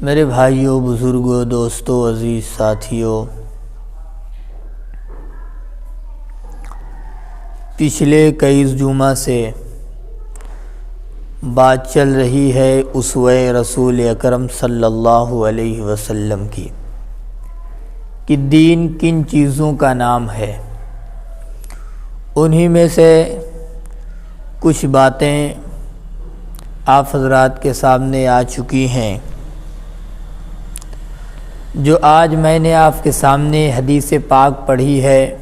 میرے بھائیوں، بزرگوں، دوستوں، عزیز ساتھیوں، پچھلے کئی جمعہ سے بات چل رہی ہے اسوہ رسول اکرم صلی اللہ علیہ وسلم کی کہ دین کن چیزوں کا نام ہے۔ انہی میں سے کچھ باتیں آپ حضرات کے سامنے آ چکی ہیں، جو آج میں نے آپ کے سامنے حدیث پاک پڑھی ہے،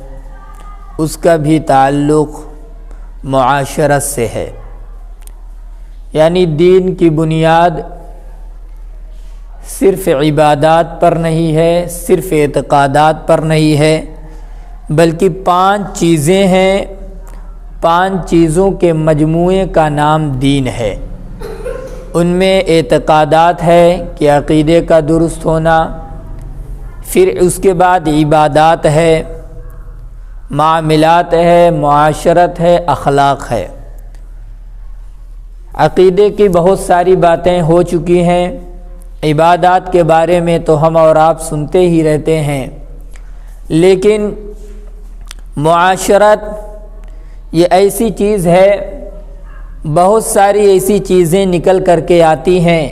اس کا بھی تعلق معاشرت سے ہے۔ یعنی دین کی بنیاد صرف عبادات پر نہیں ہے، صرف اعتقادات پر نہیں ہے، بلکہ 5 چیزیں ہیں۔ 5 چیزوں کے مجموعے کا نام دین ہے۔ ان میں اعتقادات ہے کہ عقیدے کا درست ہونا، پھر اس کے بعد عبادات ہے، معاملات ہے، معاشرت ہے، اخلاق ہے۔ عقیدے کی بہت ساری باتیں ہو چکی ہیں، عبادات کے بارے میں تو ہم اور آپ سنتے ہی رہتے ہیں، لیکن معاشرت یہ ایسی چیز ہے، بہت ساری ایسی چیزیں نکل کر کے آتی ہیں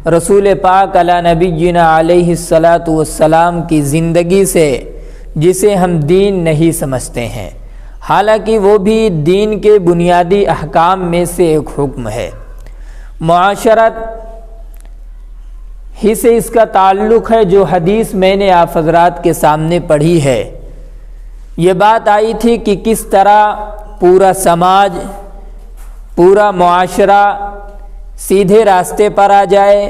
رسول پاک علی نبینا علیہ الصلاۃ والسلام کی زندگی سے، جسے ہم دین نہیں سمجھتے ہیں، حالانکہ وہ بھی دین کے بنیادی احکام میں سے ایک حکم ہے۔ معاشرت ہی سے اس کا تعلق ہے، جو حدیث میں نے آپ حضرات کے سامنے پڑھی ہے۔ یہ بات آئی تھی کہ کس طرح پورا سماج، پورا معاشرہ سیدھے راستے پر آ جائے،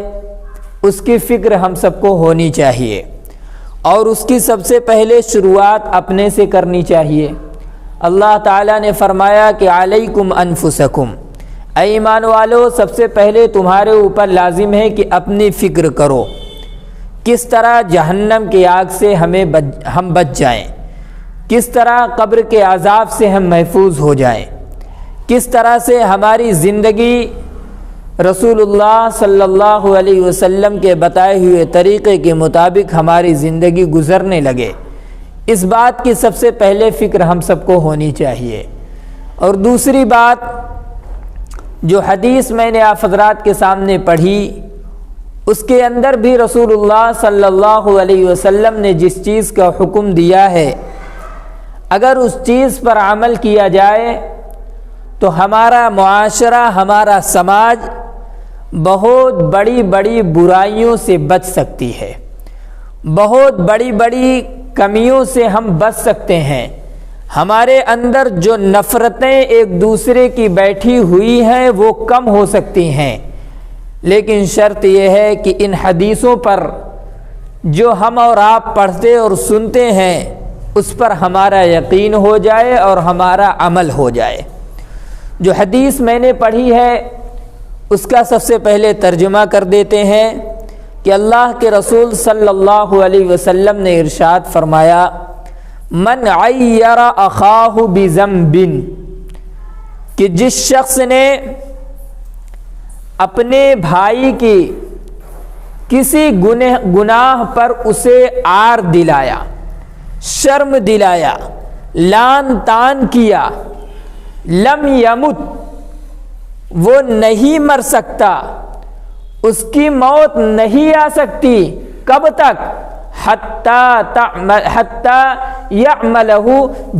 اس کی فکر ہم سب کو ہونی چاہیے، اور اس کی سب سے پہلے شروعات اپنے سے کرنی چاہیے۔ اللہ تعالیٰ نے فرمایا کہ علیکم انفسکم، اے ایمان والو، سب سے پہلے تمہارے اوپر لازم ہے کہ اپنی فکر کرو، کس طرح جہنم کی آگ سے ہم بچ جائیں، کس طرح قبر کے عذاب سے ہم محفوظ ہو جائیں، کس طرح سے ہماری زندگی رسول اللہ صلی اللہ علیہ وسلم کے بتائے ہوئے طریقے کے مطابق ہماری زندگی گزرنے لگے۔ اس بات کی سب سے پہلے فکر ہم سب کو ہونی چاہیے۔ اور دوسری بات، جو حدیث میں نے آپ حضرات کے سامنے پڑھی، اس کے اندر بھی رسول اللہ صلی اللہ علیہ وسلم نے جس چیز کا حکم دیا ہے، اگر اس چیز پر عمل کیا جائے تو ہمارا معاشرہ، ہمارا سماج بہت بڑی بڑی برائیوں سے بچ سکتی ہے، بہت بڑی بڑی کمیوں سے ہم بچ سکتے ہیں۔ ہمارے اندر جو نفرتیں ایک دوسرے کی بیٹھی ہوئی ہیں وہ کم ہو سکتی ہیں، لیکن شرط یہ ہے کہ ان حدیثوں پر جو ہم اور آپ پڑھتے اور سنتے ہیں، اس پر ہمارا یقین ہو جائے اور ہمارا عمل ہو جائے۔ جو حدیث میں نے پڑھی ہے، اس کا سب سے پہلے ترجمہ کر دیتے ہیں کہ اللہ کے رسول صلی اللہ علیہ وسلم نے ارشاد فرمایا، من عیر اخاہ بذنب، کہ جس شخص نے اپنے بھائی کی کسی گناہ پر اسے عار دلایا، شرم دلایا، لان تان کیا، لم یمت، وہ نہیں مر سکتا، اس کی موت نہیں آ سکتی، کب تک؟ حتی یعملہ،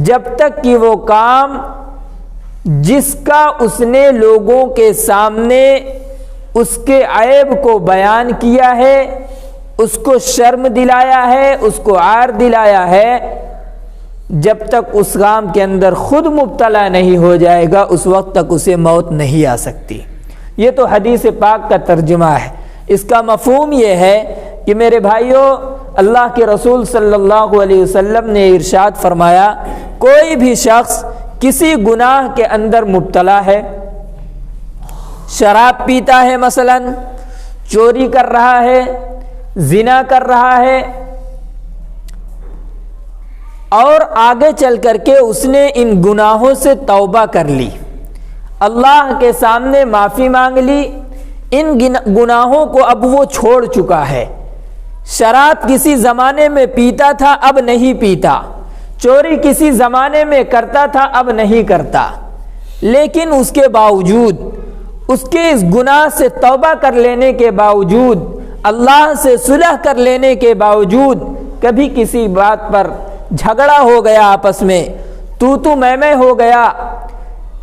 جب تک کہ وہ کام جس کا اس نے لوگوں کے سامنے اس کے عیب کو بیان کیا ہے، اس کو شرم دلایا ہے، اس کو عار دلایا ہے، جب تک اس کام کے اندر خود مبتلا نہیں ہو جائے گا، اس وقت تک اسے موت نہیں آ سکتی۔ یہ تو حدیث پاک کا ترجمہ ہے۔ اس کا مفہوم یہ ہے کہ میرے بھائیوں، اللہ کے رسول صلی اللہ علیہ وسلم نے ارشاد فرمایا، کوئی بھی شخص کسی گناہ کے اندر مبتلا ہے، شراب پیتا ہے، مثلا چوری کر رہا ہے، زنا کر رہا ہے، اور آگے چل کر کے اس نے ان گناہوں سے توبہ کر لی، اللہ کے سامنے معافی مانگ لی، ان گناہوں کو اب وہ چھوڑ چکا ہے۔ شراب کسی زمانے میں پیتا تھا، اب نہیں پیتا۔ چوری کسی زمانے میں کرتا تھا، اب نہیں کرتا۔ لیکن اس کے باوجود، اس کے اس گناہ سے توبہ کر لینے کے باوجود، اللہ سے صلح کر لینے کے باوجود، کبھی کسی بات پر جھگڑا ہو گیا، آپس میں تو میں ہو گیا،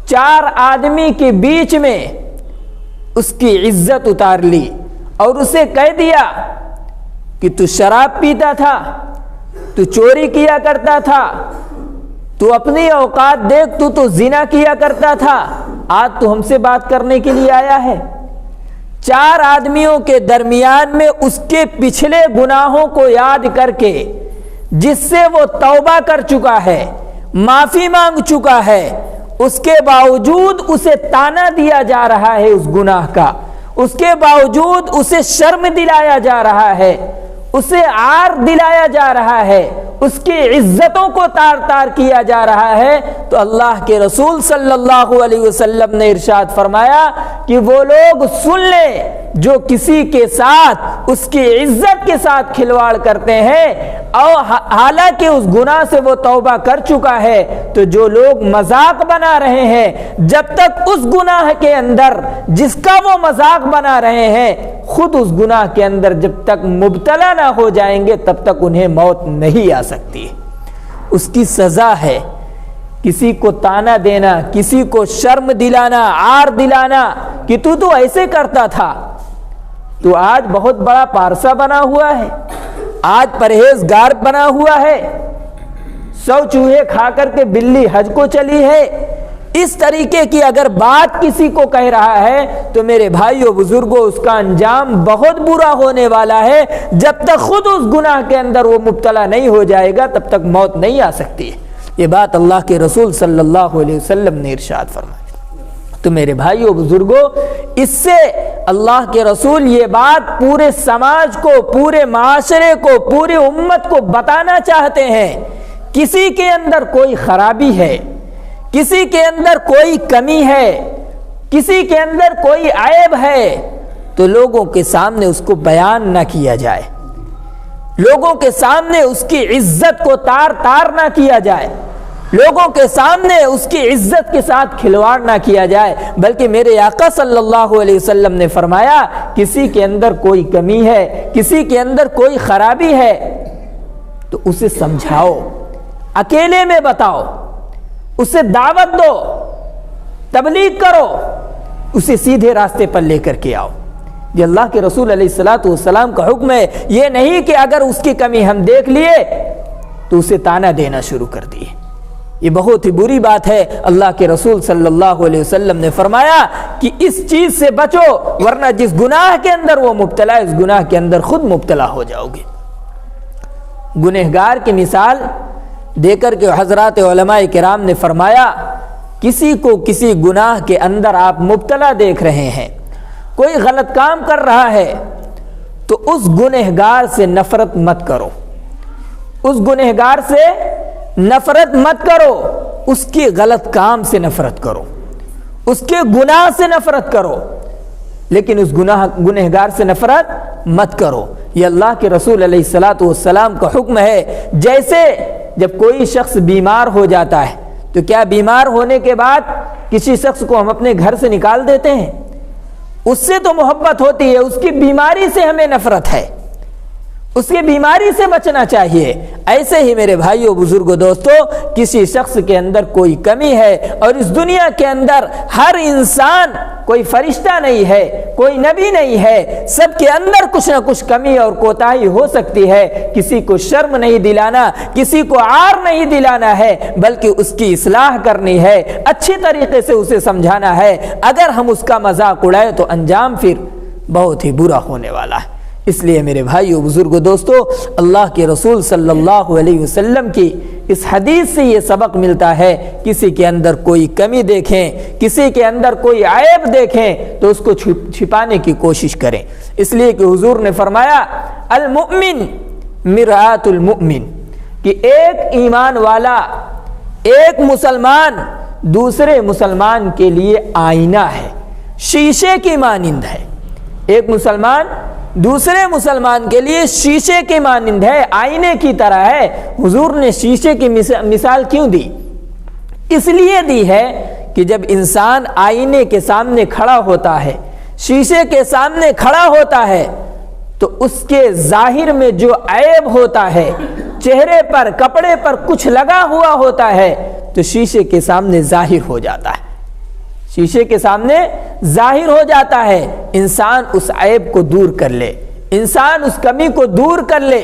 چار آدمی کے بیچ میں اس کی عزت اتار لی اور اسے کہہ دیا کہ تو شراب پیتا تھا، تو چوری کیا کرتا تھا، تو اپنی اوقات دیکھ، تو زنا کیا کرتا تھا، آج تو ہم سے بات کرنے کے لیے آیا ہے۔ چار آدمیوں کے درمیان میں اس کے پچھلے گناہوں کو یاد کر کے، جس سے وہ توبہ کر چکا ہے، معافی مانگ چکا ہے، اس کے باوجود اسے تانا دیا جا رہا ہے اس گناہ کا، اس کے باوجود اسے شرم دلایا جا رہا ہے، اسے عار دلایا جا رہا ہے، اس کی عزتوں کو تار تار کیا جا رہا ہے، تو اللہ کے رسول صلی اللہ علیہ وسلم نے ارشاد فرمایا کہ وہ لوگ سن لیں جو کسی کے ساتھ، اس کی عزت کے ساتھ کھلواڑ کرتے ہیں، اور حالانکہ اس گناہ سے وہ توبہ کر چکا ہے، تو جو لوگ مذاق بنا رہے ہیں، جب تک اس گناہ کے اندر جس کا وہ مذاق بنا رہے ہیں، خود اس گناہ کے اندر جب تک مبتلا نہ ہو جائیں گے، تب تک انہیں موت نہیں آ سکتی۔ اس کی سزا ہے کسی کو تانا دینا، کسی کو شرم دلانا، عار دلانا کہ تو ایسے کرتا تھا، تو آج بہت بڑا پارسا بنا ہوا ہے، آج پرہیزگار بنا ہوا ہے، 100 چوہے کھا کر کے بلی حج کو چلی ہے، اس طریقے کی اگر بات کسی کو کہہ رہا ہے تو میرے بھائیو بزرگوں، اس کا انجام بہت برا ہونے والا ہے۔ جب تک خود اس گناہ کے اندر وہ مبتلا نہیں ہو جائے گا، تب تک موت نہیں آ سکتی ہے۔ یہ بات اللہ کے رسول صلی اللہ علیہ وسلم نے ارشاد فرمائی۔ تو میرے بھائیو بزرگوں، اس سے اللہ کے رسول یہ بات پورے سماج کو، پورے معاشرے کو، پوری امت کو بتانا چاہتے ہیں، کسی کے اندر کوئی خرابی ہے، کسی کے اندر کوئی کمی ہے، کسی کے اندر کوئی عیب ہے، تو لوگوں کے سامنے اس کو بیان نہ کیا جائے، لوگوں کے سامنے اس کی عزت کو تار تار نہ کیا جائے، لوگوں کے سامنے اس کی عزت کے ساتھ کھلواڑ نہ کیا جائے، بلکہ میرے آقا صلی اللہ علیہ وسلم نے فرمایا، کسی کے اندر کوئی کمی ہے، کسی کے اندر کوئی خرابی ہے، تو اسے سمجھاؤ، اکیلے میں بتاؤ، اسے دعوت دو، تبلیغ کرو، اسے سیدھے راستے پر لے کر کے آؤ۔ یہ اللہ کے رسول علیہ الصلوۃ والسلام کا حکم ہے، یہ نہیں کہ اگر اس کی کمی ہم دیکھ لیے تو اسے تانا دینا شروع کر دیے، یہ بہت ہی بری بات ہے۔ اللہ کے رسول صلی اللہ علیہ وسلم نے فرمایا کہ اس چیز سے بچو، ورنہ جس گناہ کے اندر وہ مبتلا ہے، اس گناہ کے اندر خود مبتلا ہو جاؤ گے۔ گنہگار کی مثال دے کر کے حضرات علماء کرام نے فرمایا، کسی کو کسی گناہ کے اندر آپ مبتلا دیکھ رہے ہیں، کوئی غلط کام کر رہا ہے، تو اس گنہگار سے نفرت مت کرو، اس گنہگار سے نفرت مت کرو، اس کے غلط کام سے نفرت کرو، اس کے گناہ سے نفرت کرو، لیکن اس گنہگار سے نفرت مت کرو۔ یہ اللہ کے رسول علیہ الصلوۃ والسلام کا حکم ہے۔ جیسے جب کوئی شخص بیمار ہو جاتا ہے، تو کیا بیمار ہونے کے بعد کسی شخص کو ہم اپنے گھر سے نکال دیتے ہیں؟ اس سے تو محبت ہوتی ہے، اس کی بیماری سے ہمیں نفرت ہے، اس کی بیماری سے بچنا چاہیے۔ ایسے ہی میرے بھائیوں بزرگوں دوستو، کسی شخص کے اندر کوئی کمی ہے، اور اس دنیا کے اندر ہر انسان، کوئی فرشتہ نہیں ہے، کوئی نبی نہیں ہے، سب کے اندر کچھ نہ کچھ کمی اور کوتاہی ہو سکتی ہے۔ کسی کو شرم نہیں دلانا، کسی کو عار نہیں دلانا ہے، بلکہ اس کی اصلاح کرنی ہے، اچھی طریقے سے اسے سمجھانا ہے۔ اگر ہم اس کا مذاق اڑائے تو انجام پھر بہت ہی برا ہونے والا ہے۔ اس لیے میرے بھائیو بزرگوں دوستو، اللہ کے رسول صلی اللہ علیہ وسلم کی اس حدیث سے یہ سبق ملتا ہے، کسی کے اندر کوئی کمی دیکھیں، کسی کے اندر کوئی عیب دیکھیں تو اس کو چھپانے کی کوشش کریں۔ اس لیے کہ حضور نے فرمایا، المؤمن مرآت المؤمن، کہ ایک ایمان والا، ایک مسلمان دوسرے مسلمان کے لیے آئینہ ہے، شیشے کی مانند ہے۔ ایک مسلمان دوسرے مسلمان کے لیے شیشے کی مانند ہے، آئینے کی طرح ہے۔ حضور نے شیشے کی مثال کیوں دی؟ اس لیے دی ہے کہ جب انسان آئینے کے سامنے کھڑا ہوتا ہے، شیشے کے سامنے کھڑا ہوتا ہے، تو اس کے ظاہر میں جو عیب ہوتا ہے، چہرے پر کپڑے پر کچھ لگا ہوا ہوتا ہے، تو شیشے کے سامنے ظاہر ہو جاتا ہے، شیشے کے سامنے ظاہر ہو جاتا ہے۔ انسان اس عیب کو دور کر لے، انسان اس کمی کو دور کر لے۔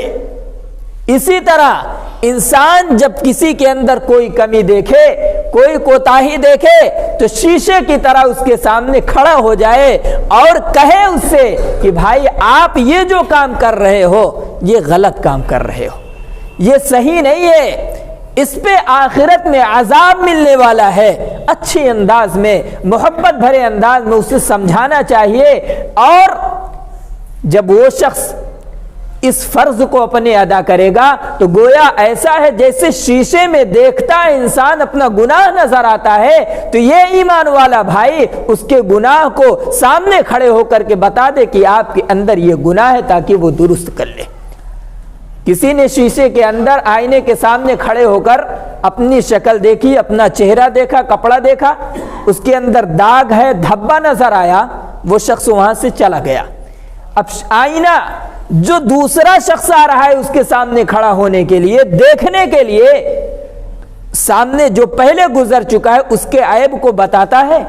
اسی طرح انسان جب کسی کے اندر کوئی کمی دیکھے، کوئی کوتاہی دیکھے، تو شیشے کی طرح اس کے سامنے کھڑا ہو جائے اور کہے اس سے کہ بھائی آپ یہ جو کام کر رہے ہو یہ غلط کام کر رہے ہو، یہ صحیح نہیں ہے، اس پہ آخرت میں عذاب ملنے والا ہے۔ اچھے انداز میں، محبت بھرے انداز میں اسے سمجھانا چاہیے۔ اور جب وہ شخص اس فرض کو اپنے ادا کرے گا تو گویا ایسا ہے جیسے شیشے میں دیکھتا ہے انسان اپنا گناہ نظر آتا ہے، تو یہ ایمان والا بھائی اس کے گناہ کو سامنے کھڑے ہو کر کے بتا دے کہ آپ کے اندر یہ گناہ ہے، تاکہ وہ درست کر لے۔ کسی نے شیشے کے اندر آئینے کے سامنے کھڑے ہو کر اپنی شکل دیکھی، اپنا چہرہ دیکھا، کپڑا دیکھا، اس کے اندر داغ ہے، دھبا نظر آیا، وہ شخص وہاں سے چلا گیا۔ اب آئینہ جو دوسرا شخص آ رہا ہے اس کے سامنے کھڑا ہونے کے لیے، دیکھنے کے لیے، سامنے جو پہلے گزر چکا ہے اس کے عیب کو بتاتا ہے،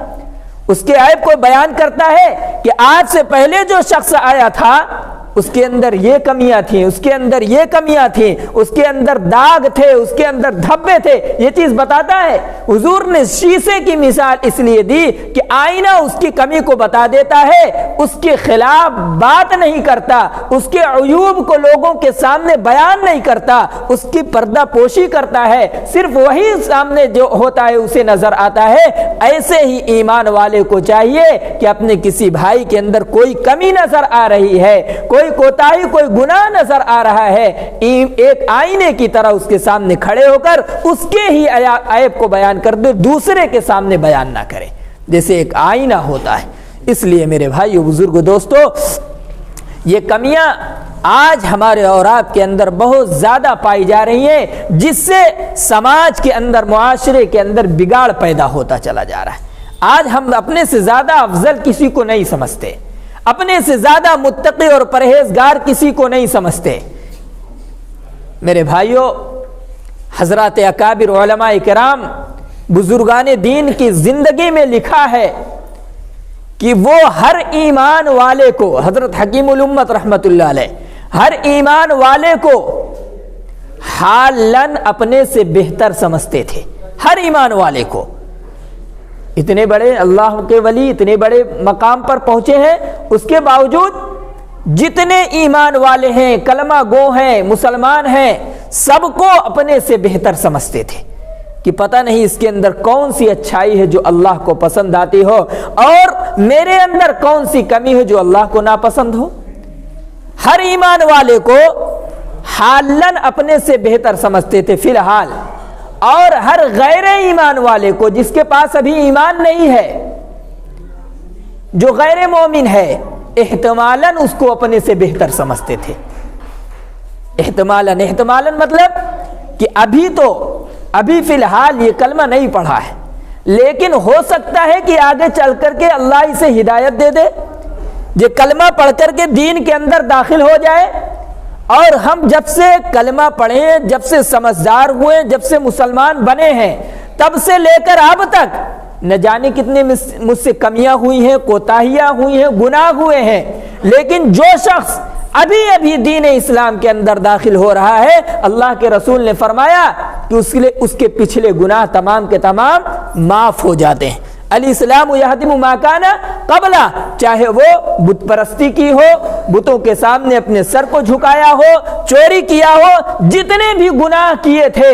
اس کے عیب کو بیان کرتا ہے کہ آج سے پہلے جو شخص آیا تھا اس کے اندر یہ کمیاں تھیں، اس کے اندر یہ کمیاں تھیں، اس کے اندر داغ تھے، اس کے اندر دھبے تھے، یہ چیز بتاتا ہے۔ حضور نے شیشے کی مثال اس لیے دی کہ آئینہ اس کی کمی کو بتا دیتا ہے، اس کے خلاف بات نہیں کرتا، اس کے عیوب کو لوگوں کے سامنے بیان نہیں کرتا، اس کی پردہ پوشی کرتا ہے، صرف وہی سامنے جو ہوتا ہے اسے نظر آتا ہے۔ ایسے ہی ایمان والے کو چاہیے کہ اپنے کسی بھائی کے اندر کوئی کمی نظر آ رہی ہے، کوئی کوتاہی، کوئی گناہ نظر آ رہا ہے، ایک آئینے کی طرح اس کے سامنے کھڑے ہو کر اس کے ہی عیب کو بیان کر دے، دوسرے کے سامنے بیان نہ کرے، جیسے ایک آئینہ ہوتا ہے۔ اس لیے میرے بھائیو، بزرگو، دوستو، یہ کمیاں آج ہمارے اور آپ کے اندر بہت زیادہ پائی جا رہی ہیں، جس سے سماج کے اندر، معاشرے کے اندر بگاڑ پیدا ہوتا چلا جا رہا ہے۔ آج ہم اپنے سے زیادہ افضل کسی کو نہیں سمجھتے، اپنے سے زیادہ متقی اور پرہیزگار کسی کو نہیں سمجھتے۔ میرے بھائیوں، حضرات اکابر علماء کرام، بزرگان دین کی زندگی میں لکھا ہے کہ وہ ہر ایمان والے کو، حضرت حکیم الامت رحمت اللہ علیہ، ہر ایمان والے کو حالاً اپنے سے بہتر سمجھتے تھے، ہر ایمان والے کو۔ اتنے بڑے اللہ کے ولی، اتنے بڑے مقام پر پہنچے ہیں، اس کے باوجود جتنے ایمان والے ہیں، کلمہ گو ہیں، مسلمان ہیں، سب کو اپنے سے بہتر سمجھتے تھے کہ پتہ نہیں اس کے اندر کون سی اچھائی ہے جو اللہ کو پسند آتی ہو، اور میرے اندر کون سی کمی ہے جو اللہ کو ناپسند ہو۔ ہر ایمان والے کو حالاً اپنے سے بہتر سمجھتے تھے فی الحال، اور ہر غیر ایمان والے کو، جس کے پاس ابھی ایمان نہیں ہے، جو غیر مومن ہے، احتمالاً اس کو اپنے سے بہتر سمجھتے تھے۔ احتمالاً مطلب کہ ابھی فی الحال یہ کلمہ نہیں پڑھا ہے، لیکن ہو سکتا ہے کہ آگے چل کر کے اللہ اسے ہدایت دے دے، یہ کلمہ پڑھ کر کے دین کے اندر داخل ہو جائے۔ اور ہم جب سے کلمہ پڑھیں، جب سے سمجھدار ہوئے، جب سے مسلمان بنے ہیں، تب سے لے کر اب تک نہ جانے کتنے مجھ سے کمیاں ہوئی ہیں، کوتاہیاں ہوئی ہیں، گناہ ہوئے ہیں، لیکن جو شخص ابھی دین اسلام کے اندر داخل ہو رہا ہے، اللہ کے رسول نے فرمایا کہ اس کے پچھلے گناہ تمام کے تمام معاف ہو جاتے ہیں۔ الاسلام یہدم ما کان قبل، چاہے وہ بت پرستی کی ہو، بتوں کے سامنے اپنے سر کو جھکایا ہو، چوری کیا ہو، جتنے بھی گناہ کیے تھے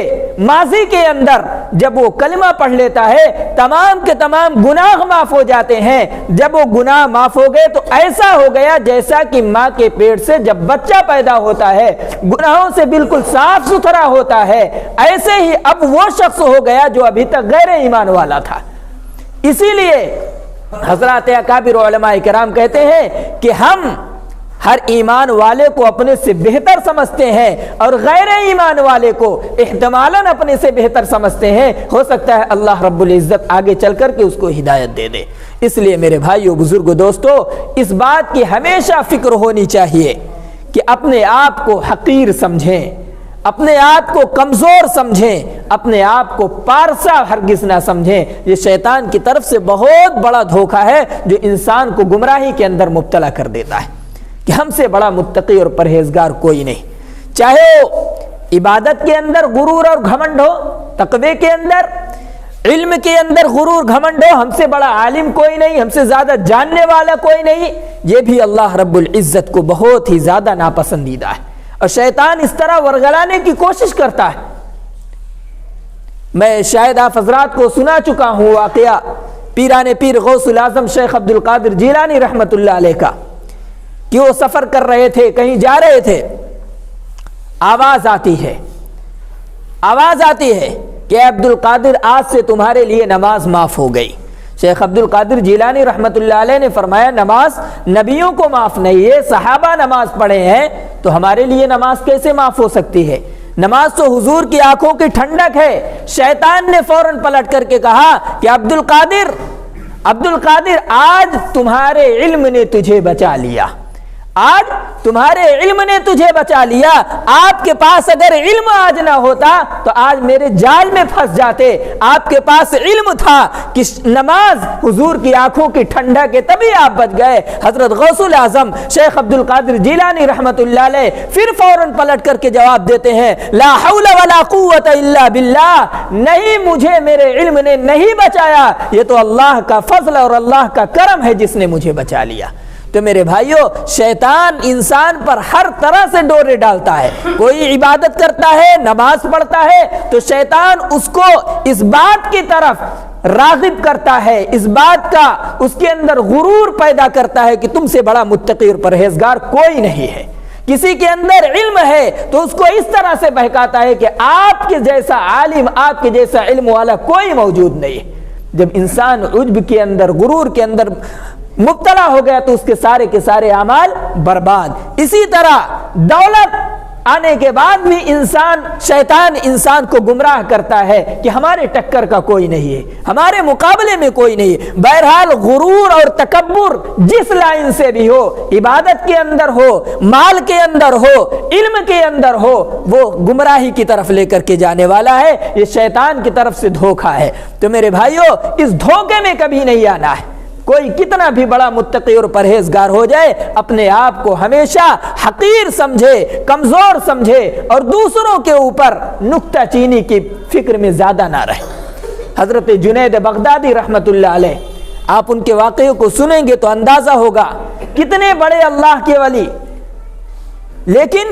ماضی کے اندر، جب وہ کلمہ پڑھ لیتا ہے تمام کے تمام گناہ معاف ہو جاتے ہیں۔ جب وہ گناہ معاف ہو گئے تو ایسا ہو گیا جیسا کہ ماں کے پیٹ سے جب بچہ پیدا ہوتا ہے گناہوں سے بالکل صاف ستھرا ہوتا ہے، ایسے ہی اب وہ شخص ہو گیا جو ابھی تک غیر ایمان والا تھا۔ اسی لیے حضرات اکابر علماء کرام کہتے ہیں کہ ہم ہر ایمان والے کو اپنے سے بہتر سمجھتے ہیں اور غیر ایمان والے کو احتمالاً اپنے سے بہتر سمجھتے ہیں. ہو سکتا ہے اللہ رب العزت آگے چل کر کے اس کو ہدایت دے دے. اس لیے میرے بھائیو بزرگو دوستو، اس بات کی ہمیشہ فکر ہونی چاہیے کہ اپنے آپ کو حقیر سمجھیں، اپنے آپ کو کمزور سمجھیں، اپنے آپ کو پارسا ہرگز نہ سمجھیں. یہ شیطان کی طرف سے بہت بڑا دھوکہ ہے جو انسان کو گمراہی کے اندر مبتلا کر دیتا ہے کہ ہم سے بڑا متقی اور پرہیزگار کوئی نہیں. چاہے وہ عبادت کے اندر غرور اور گھمنڈ ہو، تقوی کے اندر، علم کے اندر غرور گھمنڈ ہو، ہم سے بڑا عالم کوئی نہیں، ہم سے زیادہ جاننے والا کوئی نہیں، یہ بھی اللہ رب العزت کو بہت ہی زیادہ ناپسندیدہ ہے. اور شیطان اس طرح ورگلانے کی کوشش کرتا ہے. میں شاید آپ حضرات کو سنا چکا ہوں واقعہ پیران پیر غوث الاعظم شیخ عبد القادر جیلانی رحمت اللہ علیہ کا، کہ وہ سفر کر رہے تھے، کہیں جا رہے تھے، آواز آتی ہے کہ عبد القادر آج سے تمہارے لیے نماز معاف ہو گئی. شیخ عبد القادر جیلانی رحمت اللہ علیہ نے فرمایا نماز نبیوں کو معاف نہیں ہے، صحابہ نماز پڑھے ہیں تو ہمارے لیے نماز کیسے معاف ہو سکتی ہے؟ نماز تو حضور کی آنکھوں کی ٹھنڈک ہے. شیطان نے فوراً پلٹ کر کے کہا کہ عبد القادر آج تمہارے علم نے تجھے بچا لیا، آج تمہارے علم نے تجھے بچا لیا. آپ کے پاس اگر علم آج نہ ہوتا تو آج میرے جال میں پھنس جاتے. آپ کے پاس علم تھا کہ نماز حضور کی آنکھوں کی ٹھنڈک ہے، تبھی آپ بچ گئے. حضرت غوث الاعظم شیخ عبد القادر جیلانی رحمت اللہ علیہ پھر فوراً پلٹ کر کے جواب دیتے ہیں لا حول ولا قوت الا باللہ، نہیں مجھے میرے علم نے نہیں بچایا، یہ تو اللہ کا فضل اور اللہ کا کرم ہے جس نے مجھے بچا لیا. تو میرے بھائیو، شیطان انسان پر ہر طرح سے ڈورے ڈالتا ہے. کوئی عبادت کرتا ہے، نماز پڑھتا ہے تو شیطان اس کو اس بات کی طرف راغب کرتا ہے، اس بات کا اس کے اندر غرور پیدا کرتا ہے کہ تم سے بڑا متقی اور پرہیزگار کوئی نہیں ہے. کسی کے اندر علم ہے تو اس کو اس طرح سے بہکاتا ہے کہ آپ کے جیسا عالم، آپ کے جیسا علم والا کوئی موجود نہیں. جب انسان عجب کے اندر، غرور کے اندر مبتلا ہو گیا تو اس کے سارے اعمال برباد. اسی طرح دولت آنے کے بعد بھی شیطان انسان کو گمراہ کرتا ہے کہ ہمارے ٹکر کا کوئی نہیں ہے، ہمارے مقابلے میں کوئی نہیں ہے. بہرحال غرور اور تکبر جس لائن سے بھی ہو، عبادت کے اندر ہو، مال کے اندر ہو، علم کے اندر ہو، وہ گمراہی کی طرف لے کر کے جانے والا ہے. یہ شیطان کی طرف سے دھوکہ ہے. تو میرے بھائیو، اس دھوکے میں کبھی نہیں آنا ہے. کوئی کتنا بھی بڑا متقی اور پرہیزگار ہو جائے، اپنے آپ کو ہمیشہ حقیر سمجھے، کمزور سمجھے اور دوسروں کے اوپر نکتہ چینی کی فکر میں زیادہ نہ رہے. حضرت جنید بغدادی رحمت اللہ علیہ، آپ ان کے واقعے کو سنیں گے تو اندازہ ہوگا کتنے بڑے اللہ کے ولی، لیکن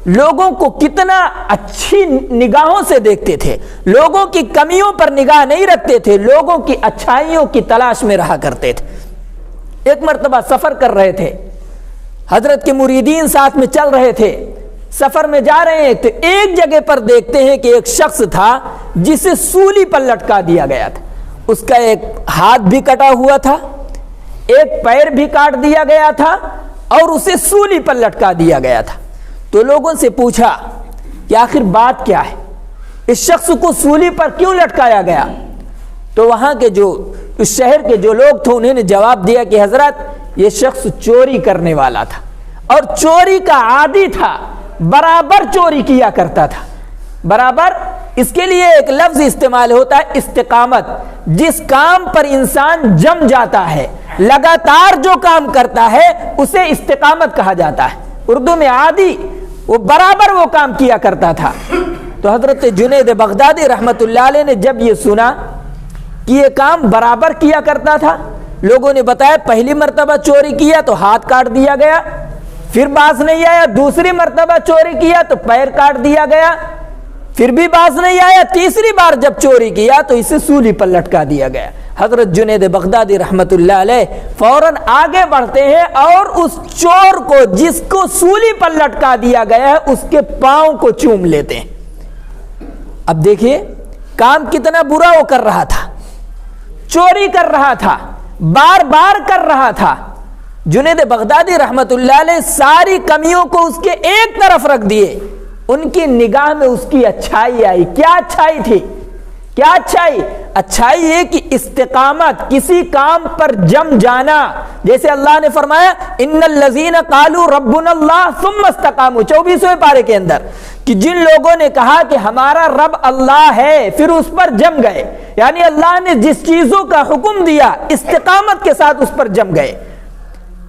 لوگوں کو کتنا اچھی نگاہوں سے دیکھتے تھے، لوگوں کی کمیوں پر نگاہ نہیں رکھتے تھے، لوگوں کی اچھائیوں کی تلاش میں رہا کرتے تھے. ایک مرتبہ سفر کر رہے تھے، حضرت کے مریدین ساتھ میں چل رہے تھے، سفر میں جا رہے ہیں تو ایک جگہ پر دیکھتے ہیں کہ ایک شخص تھا جسے سولی پر لٹکا دیا گیا تھا. اس کا ایک ہاتھ بھی کٹا ہوا تھا، ایک پیر بھی کاٹ دیا گیا تھا اور اسے سولی پر لٹکا دیا گیا تھا. تو لوگوں سے پوچھا کہ آخر بات کیا ہے، اس شخص کو سولی پر کیوں لٹکایا گیا؟ تو وہاں کے اس شہر کے جو لوگ تھے انہوں نے جواب دیا کہ حضرت یہ شخص چوری کرنے والا تھا اور چوری کا عادی تھا، برابر چوری کیا کرتا تھا. برابر اس کے لیے ایک لفظ استعمال ہوتا ہے استقامت. جس کام پر انسان جم جاتا ہے، لگاتار جو کام کرتا ہے اسے استقامت کہا جاتا ہے. اردو میں عادی، وہ برابر وہ کام کیا کرتا تھا. تو حضرت جنید بغدادی رحمت اللہ علیہ نے جب یہ سنا کہ یہ کام برابر کیا کرتا تھا، لوگوں نے بتایا پہلی مرتبہ چوری کیا تو ہاتھ کاٹ دیا گیا، پھر باز نہیں آیا، دوسری مرتبہ چوری کیا تو پیر کاٹ دیا گیا، پھر بھی باز نہیں آیا، تیسری بار جب چوری کیا تو اسے سولی پر لٹکا دیا گیا. حضرت جنید بغدادی رحمت اللہ علیہ فوراً آگے بڑھتے ہیں اور اس چور کو جس کو سولی پر لٹکا دیا گیا ہے اس کے پاؤں کو چوم لیتے ہیں. اب دیکھیے کام کتنا برا وہ کر رہا تھا، چوری کر رہا تھا، بار بار کر رہا تھا۔ جنید بغدادی رحمت اللہ علیہ ساری کمیوں کو اس کے ایک طرف رکھ دیے، ان کی نگاہ میں اس کی اچھائی آئی۔ کیا اچھائی تھی؟ کیا اچھائی؟ اچھائی یہ کہ استقامت، کسی کام پر جم جانا، جیسے اللہ نے فرمایا ان الذین قالوا ربنا اللہ ثم استقاموا 24ویں پارے کے اندر، کہ جن لوگوں نے کہا کہ ہمارا رب اللہ ہے پھر اس پر جم گئے، یعنی اللہ نے جس چیزوں کا حکم دیا استقامت کے ساتھ اس پر جم گئے،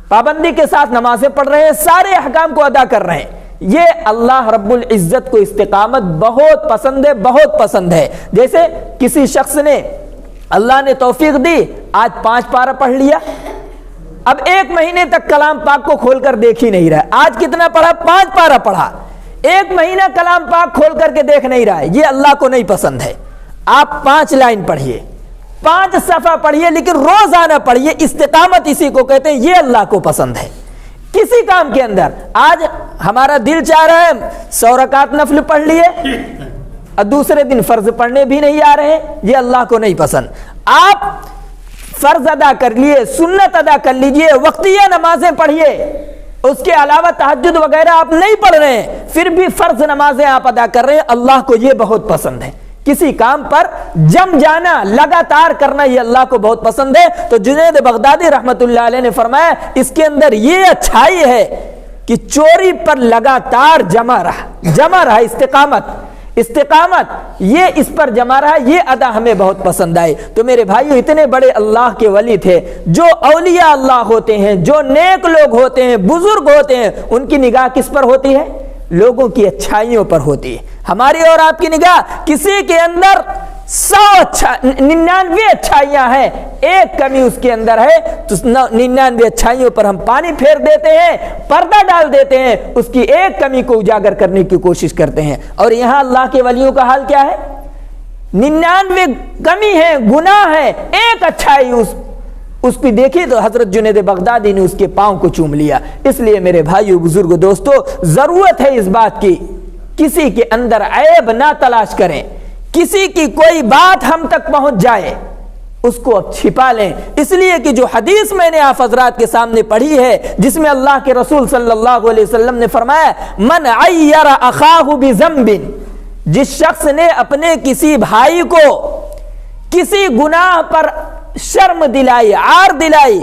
پابندی کے ساتھ نمازیں پڑھ رہے ہیں، سارے احکام کو ادا کر رہے ہیں۔ یہ اللہ رب العزت کو استقامت بہت پسند ہے، بہت پسند ہے۔ جیسے کسی شخص نے، اللہ نے توفیق دی، آج 5 پارہ پڑھ لیا، اب 1 مہینے تک کلام پاک کو کھول کر دیکھ ہی نہیں رہا ہے۔ آج کتنا پڑھا؟ 5 پارہ پڑھا، 1 مہینہ کلام پاک کھول کر کے دیکھ نہیں رہا ہے، یہ اللہ کو نہیں پسند ہے۔ آپ 5 لائن پڑھیے، 5 صفحہ پڑھیے، لیکن روزانہ پڑھیے، استقامت اسی کو کہتے ہیں، یہ اللہ کو پسند ہے۔ کسی کام کے اندر آج ہمارا دل چاہ رہا ہے 100 رکعت نفل پڑھ لیے، اور دوسرے دن فرض پڑھنے بھی نہیں آ رہے، یہ اللہ کو نہیں پسند۔ آپ فرض ادا کر لیے، سنت ادا کر لیجئے، وقتیہ نمازیں پڑھیے، اس کے علاوہ تہجد وغیرہ آپ نہیں پڑھ رہے ہیں، پھر بھی فرض نمازیں آپ ادا کر رہے ہیں، اللہ کو یہ بہت پسند ہے۔ کسی کام پر جم جانا، لگاتار کرنا، یہ اللہ کو بہت پسند ہے۔ تو جنید بغدادی رحمت اللہ علیہ نے فرمایا اس کے اندر یہ اچھائی ہے کہ چوری پر لگاتار جمع رہا استقامت یہ اس پر جمع رہا، یہ ادا ہمیں بہت پسند آئے۔ تو میرے بھائیو، اتنے بڑے اللہ کے ولی تھے، جو اولیاء اللہ ہوتے ہیں، جو نیک لوگ ہوتے ہیں، بزرگ ہوتے ہیں، ان کی نگاہ کس پر ہوتی ہے؟ لوگوں کی اچھائیوں پر ہوتی ہے۔ ہماری اور آپ کی نگاہ کسی کے اندر 99 اچھائیاں ہیں، ایک کمی اس کے اندر ہے، تو 99 اچھائیوں پر ہم پانی پھیر دیتے ہیں، پردہ ڈال دیتے ہیں، اس کی ایک کمی کو اجاگر کرنے کی کوشش کرتے ہیں۔ اور یہاں اللہ کے ولیوں کا حال کیا ہے؟ 99 کمی ہے، گناہ ہے، ایک اچھائی اس کی دیکھی تو حضرت جنید بغدادی نے اس کے پاؤں کو چوم لیا۔ اس لیے میرے بھائیو، بزرگ دوستو، ضرورت ہے اس بات کی، کسی کے اندر عیب نہ تلاش کریں، کسی کی کوئی بات ہم تک پہنچ جائے اس کو اب چھپا لیں، اس لیے کہ جو حدیث میں نے آپ حضرات کے سامنے پڑھی ہے، جس میں اللہ کے رسول صلی اللہ علیہ وسلم نے فرمایا من عیر اخاہ بذنب، جس شخص نے اپنے کسی بھائی کو کسی گناہ پر شرم دلائی، عار دلائی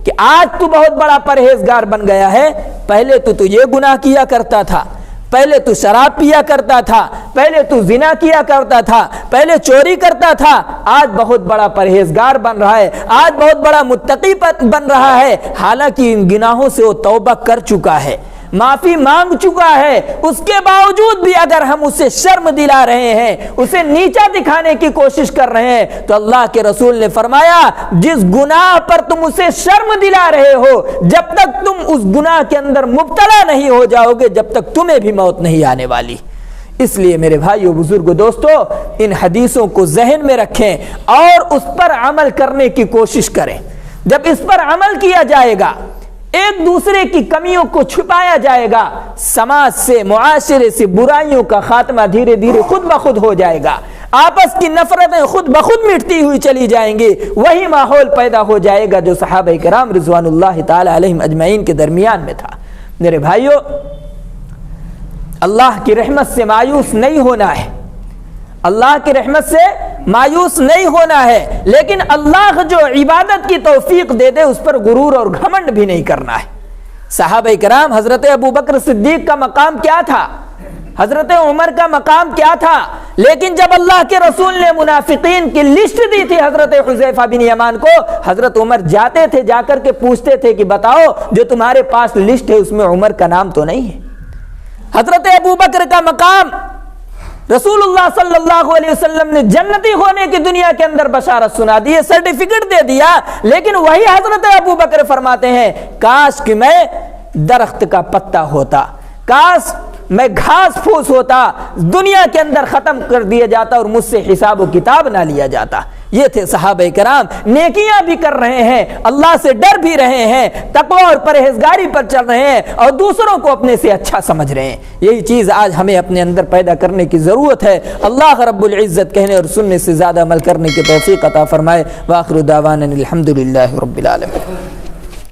کہ آج تو بہت بڑا پرہیزگار بن گیا ہے، پہلے تو یہ گناہ کیا کرتا تھا، پہلے تو شراب پیا کرتا تھا، پہلے تو زنا کیا کرتا تھا، پہلے چوری کرتا تھا، آج بہت بڑا پرہیزگار بن رہا ہے، آج بہت بڑا متقی بن رہا ہے، حالانکہ ان گناہوں سے وہ توبہ کر چکا ہے، معافی مانگ چکا ہے، اس کے باوجود بھی اگر ہم اسے شرم دلا رہے ہیں، اسے نیچا دکھانے کی کوشش کر رہے ہیں، تو اللہ کے رسول نے فرمایا جس گناہ پر تم اسے شرم دلا رہے ہو، جب تک تم اس گناہ کے اندر مبتلا نہیں ہو جاؤ گے، جب تک تمہیں بھی موت نہیں آنے والی۔ اس لیے میرے بھائیو، بزرگو، دوستو، ان حدیثوں کو ذہن میں رکھیں اور اس پر عمل کرنے کی کوشش کریں۔ جب اس پر عمل کیا جائے گا، ایک دوسرے کی کمیوں کو چھپایا جائے گا، سماج سے، معاشرے سے برائیوں کا خاتمہ دھیرے دھیرے خود بخود ہو جائے گا، آپس کی نفرتیں خود بخود مٹتی ہوئی چلی جائیں گی، وہی ماحول پیدا ہو جائے گا جو صحابہ کرام رضوان اللہ تعالی علیہم اجمعین کے درمیان میں تھا۔ میرے بھائیو، اللہ کی رحمت سے مایوس نہیں ہونا ہے، اللہ کی رحمت سے مایوس نہیں ہونا ہے، لیکن اللہ جو عبادت کی توفیق دے دے اس پر غرور اور گھمنڈ بھی نہیں کرنا ہے۔ صحابہ کرام، حضرت ابو بکر صدیق کا مقام کیا تھا، حضرت عمر کا مقام کیا تھا، لیکن جب اللہ کے رسول نے منافقین کی لسٹ دی تھی حضرت حذیفہ بن یمان کو، حضرت عمر جاتے تھے، جا کر کے پوچھتے تھے کہ بتاؤ جو تمہارے پاس لسٹ ہے اس میں عمر کا نام تو نہیں ہے۔ حضرت ابو بکر کا مقام، رسول اللہ صلی اللہ علیہ وسلم نے جنتی ہونے کی دنیا کے اندر بشارت سنا دی، سرٹیفکیٹ دے دیا، لیکن وہی حضرت ابو بکر فرماتے ہیں کاش کہ میں درخت کا پتا ہوتا، کاش میں گھاس پھوس ہوتا، دنیا کے اندر ختم کر دیا جاتا اور مجھ سے حساب و کتاب نہ لیا جاتا۔ یہ تھے صحابہ کرام، نیکیاں بھی کر رہے ہیں، اللہ سے ڈر بھی رہے ہیں، تقوی اور پرہیزگاری پر چل رہے ہیں، اور دوسروں کو اپنے سے اچھا سمجھ رہے ہیں۔ یہی چیز آج ہمیں اپنے اندر پیدا کرنے کی ضرورت ہے۔ اللہ رب العزت کہنے اور سننے سے زیادہ عمل کرنے کی توفیق عطا فرمائے۔ وآخر دعوانا الحمدللہ رب العالمین۔